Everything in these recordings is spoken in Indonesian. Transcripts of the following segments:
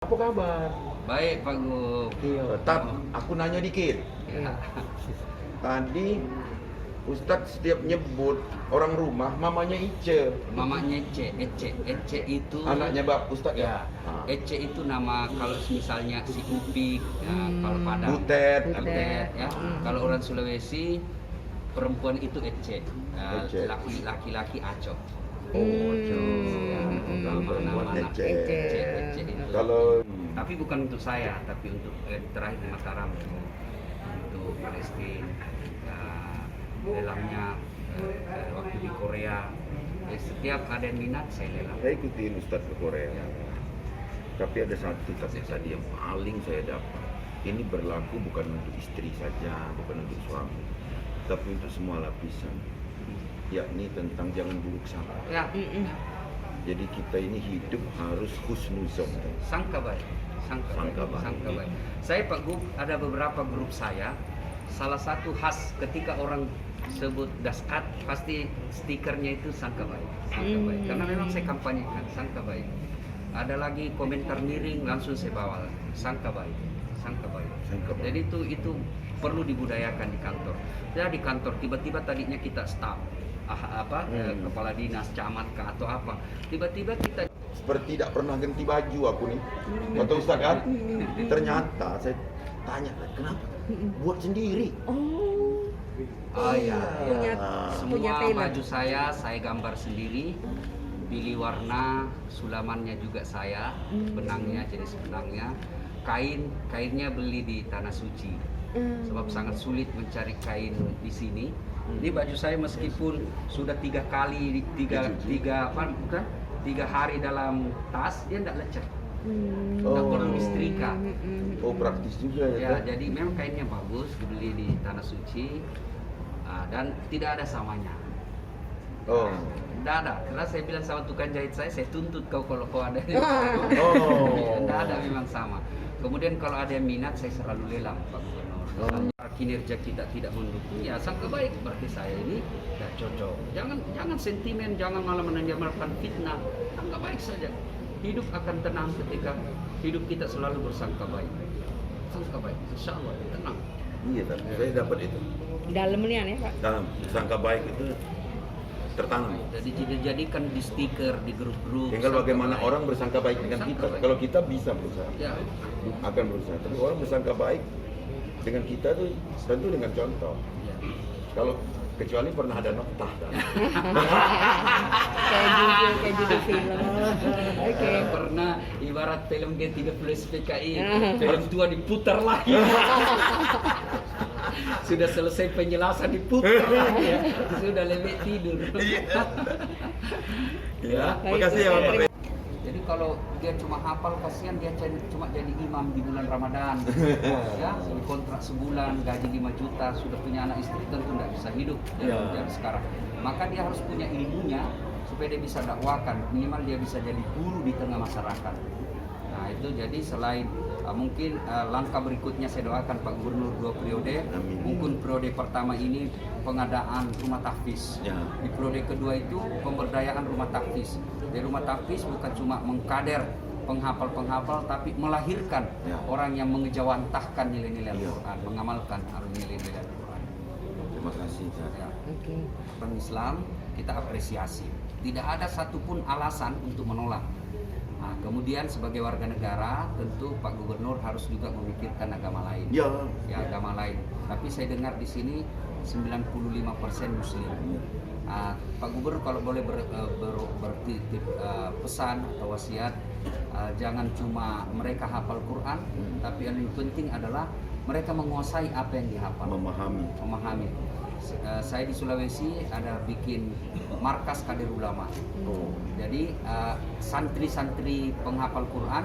Apa kabar? Baik Pak Gub. Iya, Tat, aku nanya dikit. Ya. Tadi Ustadz setiap nyebut orang rumah, mamanya Ice. Mamanya Ece itu Anaknya Bap Ustadz ya. Ah. Ece itu nama kalau misalnya si Upik, ya, kalau Padang Butet. Butet, ya. Kalau orang Sulawesi perempuan itu Ece, Ece. laki-laki Aco. Oh, Ya, kalau perempuan nama-nama Ece. Ece itu. Kalau Tapi bukan untuk saya, tapi untuk terakhir di Mataram untuk Palestina. Lelangnya waktu di Korea, setiap ada yang minat saya lelang. saya ikutin Ustadz ke Korea. Tapi ada satu kata tadi yang paling saya dapat. Ini berlaku bukan untuk istri saja, bukan untuk suami, tapi untuk semua lapisan. Yakni tentang jangan buruk sangka. Ya, Jadi kita ini hidup harus husnuzon. sangka baik, Sangka baik. sangka baik. Saya Pak Gub, ada beberapa grup saya. Salah satu khas ketika orang sebut daskat, pasti stikernya itu sangka baik, sangka baik. Karena memang saya kampanyekan sangka baik. Ada lagi komentar miring, langsung saya bawa sangka baik, sangka baik. Sangka baik. Jadi itu perlu dibudayakan di kantor. Ya di kantor tiba-tiba tadinya kita staf, kepala dinas, camat kah atau apa, tiba-tiba kita Seperti tidak pernah ganti baju aku nih. Kata Ustaz kan? Ternyata saya tanya, kenapa? Buat sendiri. oh ya, Punya- semua punya tailor. baju saya gambar sendiri, pilih warna, sulamannya juga saya, benangnya jenis benangnya, kainnya beli di Tanah Suci, sebab sangat sulit mencari kain di sini. Ini baju saya meskipun sudah tiga hari dalam tas, dia tidak lecek, tidak Oh. perlu disetrika. Oh, praktis juga ya. Ya, jadi memang kainnya bagus, dibeli di Tanah Suci, dan tidak ada samanya. Oh. Tidak ada, karena saya bilang sama tukang jahit saya tuntut kau kalau kau ada. Oh. Tidak ada, memang sama. Kemudian kalau ada yang minat, saya selalu lelang Pak Gubernur. Misalnya kinerja kita tidak mendukung, ya sangka baik berarti saya ini tidak cocok. Jangan sentimen, jangan malah melakukan fitnah. Sangka baik saja. Hidup akan tenang ketika hidup kita selalu bersangka baik. Sangka baik, insya Allah tenang. Iya, Tat. Saya dapat itu. Dalam nih ya Pak. Dalam sangka baik itu tertanam. Jadi dijadikan di stiker di grup-grup. Tinggal sangka bagaimana baik. orang bersangka baik dengan Sangka kita. baik. Kalau kita bisa berusaha, Ya, akan berusaha. Tapi orang bersangka baik dengan kita tuh tentu dengan contoh. ya. Kalau kecuali pernah ada noktah kan. Kayak judul film. Oke. Pernah ibarat film G30 SPKI, film tua diputar lagi. Sudah selesai penjelasan diputar lagi ya. Sudah lebih tidur. Ya, Baik, makasih ya Bapak. Jadi kalau dia cuma hafal, kasihan dia cuma jadi imam di bulan Ramadan. Ya, kontrak sebulan, gaji 5 juta, sudah punya anak istri, tentu tidak bisa hidup dari sekarang. Maka dia harus punya ilmunya supaya dia bisa dakwakan, minimal dia bisa jadi guru di tengah masyarakat. Nah itu jadi selain mungkin langkah berikutnya saya doakan Pak Gubernur 2 periode. Amin. Mungkin periode pertama ini pengadaan rumah tahfiz. Ya. Di periode kedua itu pemberdayaan rumah tahfiz. Di rumah tahfiz bukan cuma mengkader penghafal-penghafal, tapi melahirkan Ya. orang yang mengejawantahkan nilai-nilai Ya. Al-Quran, mengamalkan nilai-nilai Al-Quran. Terima kasih, Tat. Ya. Oke. Orang Islam kita apresiasi. Tidak ada satupun alasan untuk menolak. Nah, kemudian sebagai warga negara tentu Pak Gubernur harus juga memikirkan agama lain. Ya. Ya, agama lain. Tapi saya dengar di sini 95% Muslim. Pak Gubernur kalau boleh bertitip pesan atau wasiat, jangan cuma mereka hafal Quran, tapi yang lebih penting adalah mereka menguasai apa yang dihafal. Memahami. Saya di Sulawesi ada bikin markas kader ulama. Oh. Jadi santri-santri penghafal Quran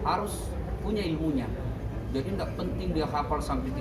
harus punya ilmunya. Jadi tidak penting dia hafal sampai